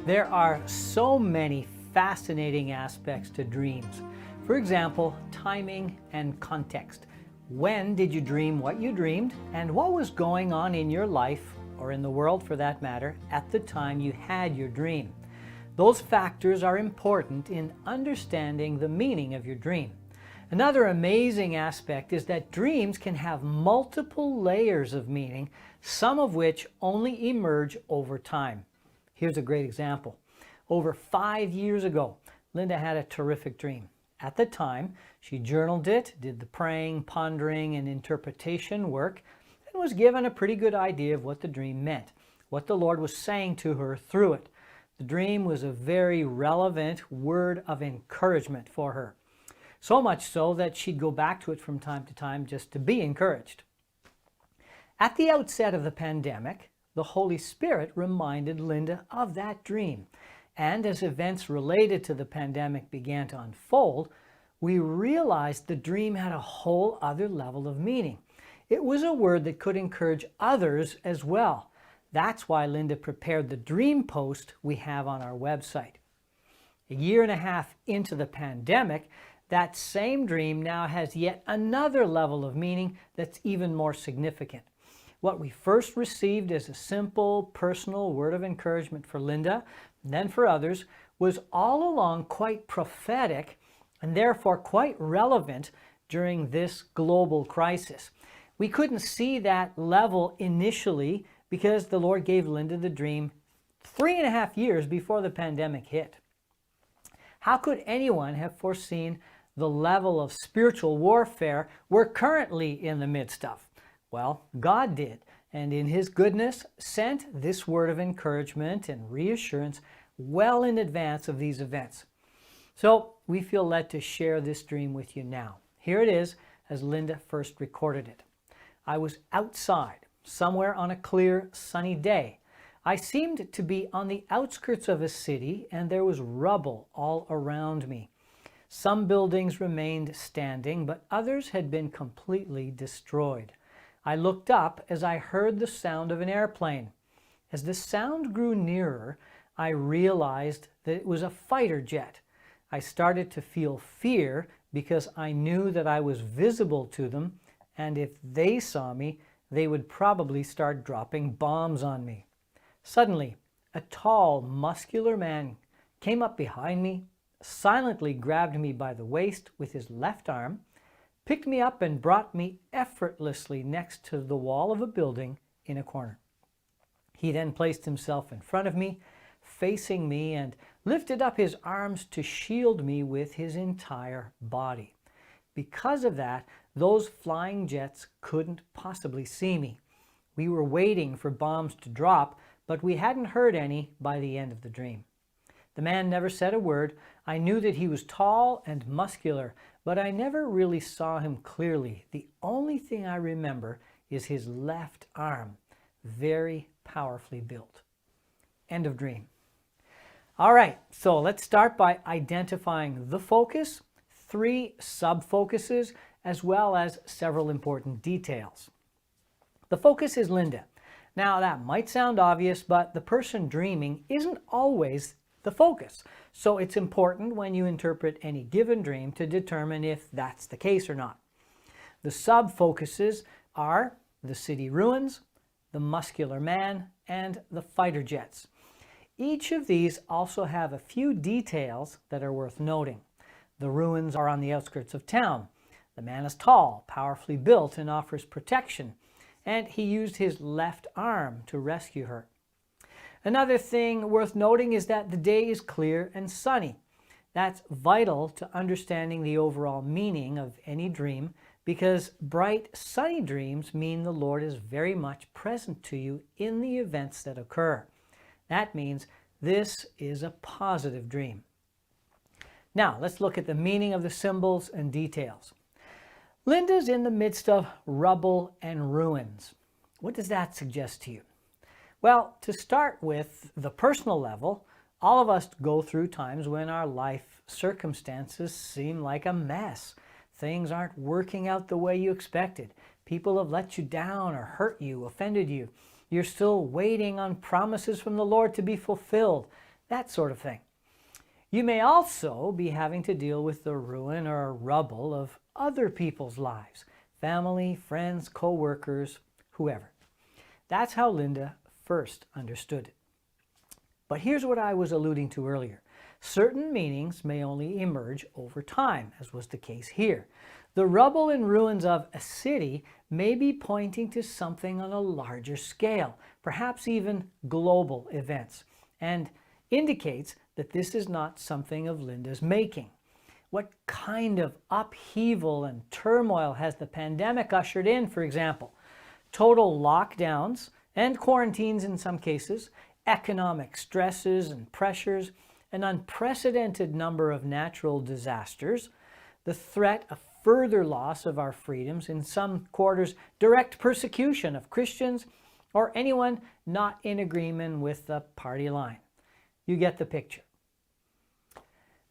There are so many fascinating aspects to dreams. For example, timing and context. When did you dream what you dreamed, and what was going on in your life, or in the world for that matter, at the time you had your dream? Those factors are important in understanding the meaning of your dream. Another amazing aspect is that dreams can have multiple layers of meaning, some of which only emerge over time. Here's a great example. Over 5 years ago, Linda had a terrific dream. At the time, she journaled it, did the praying, pondering, and interpretation work, and was given a pretty good idea of what the dream meant, what the Lord was saying to her through it. The dream was a very relevant word of encouragement for her. So much so that she'd go back to it from time to time just to be encouraged. At the outset of the pandemic, the Holy Spirit reminded Linda of that dream. And as events related to the pandemic began to unfold, we realized the dream had a whole other level of meaning. It was a word that could encourage others as well. That's why Linda prepared the dream post we have on our website. A year and a half into the pandemic, that same dream now has yet another level of meaning that's even more significant. What we first received as a simple, personal word of encouragement for Linda, and then for others, was all along quite prophetic and therefore quite relevant during this global crisis. We couldn't see that level initially because the Lord gave Linda the dream 3.5 years before the pandemic hit. How could anyone have foreseen the level of spiritual warfare we're currently in the midst of? Well, God did, and in His goodness sent this word of encouragement and reassurance well in advance of these events. So we feel led to share this dream with you now. Here it is as Linda first recorded it. I was outside, somewhere on a clear, sunny day. I seemed to be on the outskirts of a city, and there was rubble all around me. Some buildings remained standing, but others had been completely destroyed. I looked up as I heard the sound of an airplane. As the sound grew nearer, I realized that it was a fighter jet. I started to feel fear because I knew that I was visible to them, and if they saw me, they would probably start dropping bombs on me. Suddenly, a tall, muscular man came up behind me, silently grabbed me by the waist with his left arm, picked me up and brought me effortlessly next to the wall of a building in a corner. He then placed himself in front of me, facing me, and lifted up his arms to shield me with his entire body. Because of that, those flying jets couldn't possibly see me. We were waiting for bombs to drop, but we hadn't heard any by the end of the dream. The man never said a word. I knew that he was tall and muscular, but I never really saw him clearly. The only thing I remember is his left arm, very powerfully built. End of dream. All right, so let's start by identifying the focus, 3 sub-focuses, as well as several important details. The focus is Linda. Now that might sound obvious, but the person dreaming isn't always the focus. So it's important when you interpret any given dream to determine if that's the case or not. The sub-focuses are the city ruins, the muscular man, and the fighter jets. Each of these also have a few details that are worth noting. The ruins are on the outskirts of town. The man is tall, powerfully built, and offers protection, and he used his left arm to rescue her. Another thing worth noting is that the day is clear and sunny. That's vital to understanding the overall meaning of any dream, because bright, sunny dreams mean the Lord is very much present to you in the events that occur. That means this is a positive dream. Now, let's look at the meaning of the symbols and details. Linda's in the midst of rubble and ruins. What does that suggest to you? Well, to start with the personal level, all of us go through times when our life circumstances seem like a mess. Things aren't working out the way you expected. People have let you down or hurt you, offended you. You're still waiting on promises from the Lord to be fulfilled. that sort of thing. You may also be having to deal with the ruin or rubble of other people's lives, family, friends, co-workers, whoever. That's how Linda first understood it. But here's what I was alluding to earlier. Certain meanings may only emerge over time, as was the case here. The rubble and ruins of a city may be pointing to something on a larger scale, perhaps even global events, and indicates that this is not something of Linda's making. What kind of upheaval and turmoil has the pandemic ushered in, for example? Total lockdowns and quarantines in some cases, economic stresses and pressures, an unprecedented number of natural disasters, the threat of further loss of our freedoms, in some quarters direct persecution of Christians or anyone not in agreement with the party line. You get the picture.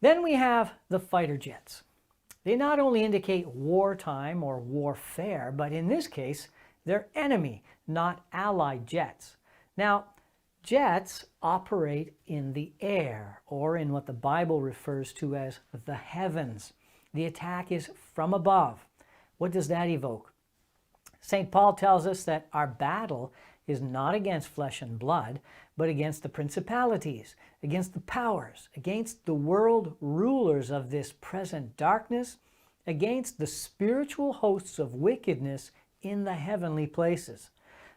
Then we have the fighter jets. They not only indicate wartime or warfare, but in this case, they're enemy, not allied jets. Now, jets operate in the air, or in what the Bible refers to as the heavens. The attack is from above. What does that evoke? St. Paul tells us that our battle is not against flesh and blood, but against the principalities, against the powers, against the world rulers of this present darkness, against the spiritual hosts of wickedness in the heavenly places.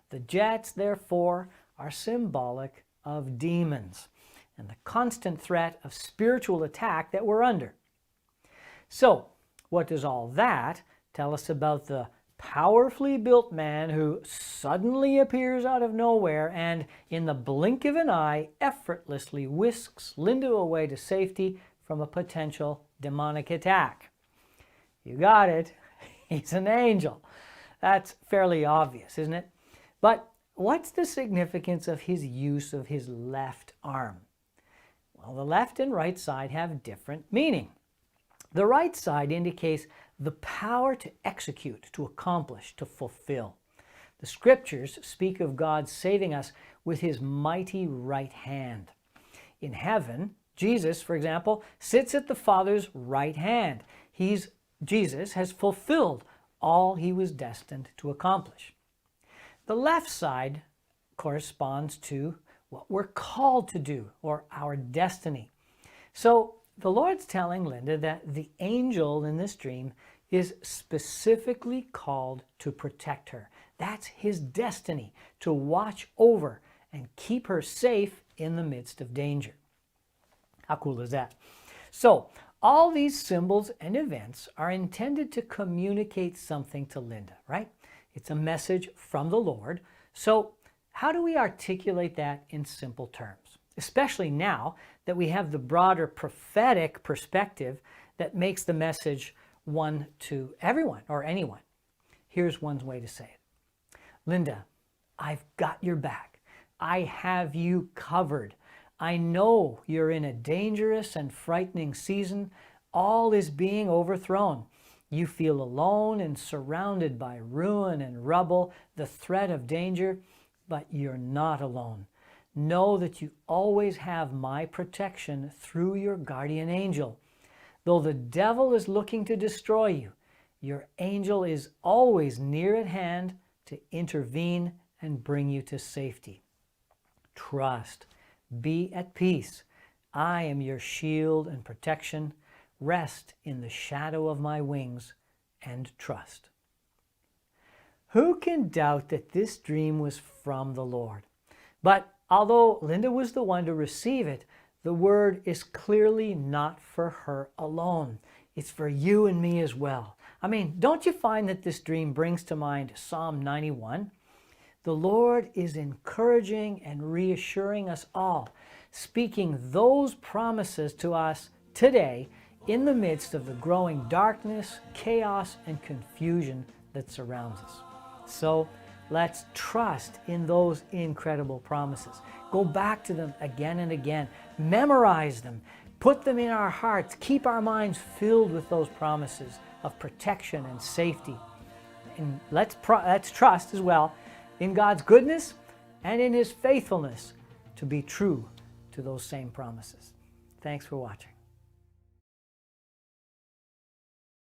The jets, therefore, are symbolic of demons and the constant threat of spiritual attack that we're under. So, what does all that tell us about the powerfully built man who suddenly appears out of nowhere and, in the blink of an eye, effortlessly whisks Linda away to safety from a potential demonic attack? You got it. He's an angel. That's fairly obvious, isn't it? But what's the significance of his use of his left arm? Well, the left and right side have different meaning. The right side indicates the power to execute, to accomplish, to fulfill. The scriptures speak of God saving us with his mighty right hand. In heaven, Jesus, for example, sits at the Father's right hand. Jesus has fulfilled all he was destined to accomplish. The left side corresponds to what we're called to do, or our destiny. So the Lord's telling Linda that the angel in this dream is specifically called to protect her. That's his destiny, to watch over and keep her safe in the midst of danger. How cool is that? So, all these symbols and events are intended to communicate something to Linda, right? It's a message from the Lord. So, how do we articulate that in simple terms? Especially now that we have the broader prophetic perspective that makes the message one to everyone or anyone. Here's one way to say it. Linda, I've got your back. I have you covered. I know you're in a dangerous and frightening season. All is being overthrown. You feel alone and surrounded by ruin and rubble, the threat of danger, but you're not alone. Know that you always have my protection through your guardian angel. Though the devil is looking to destroy you, your angel is always near at hand to intervene and bring you to safety. Trust. Be at peace. I am your shield and protection. Rest in the shadow of my wings and trust. Who can doubt that this dream was from the Lord? But although Linda was the one to receive it, the word is clearly not for her alone. It's for you and me as well. I mean, don't you find that this dream brings to mind Psalm 91? The Lord is encouraging and reassuring us all, speaking those promises to us today in the midst of the growing darkness, chaos, and confusion that surrounds us. So let's trust in those incredible promises. Go back to them again and again. Memorize them. Put them in our hearts. Keep our minds filled with those promises of protection and safety. And let's trust as well in God's goodness and in his faithfulness to be true to those same promises. Thanks for watching.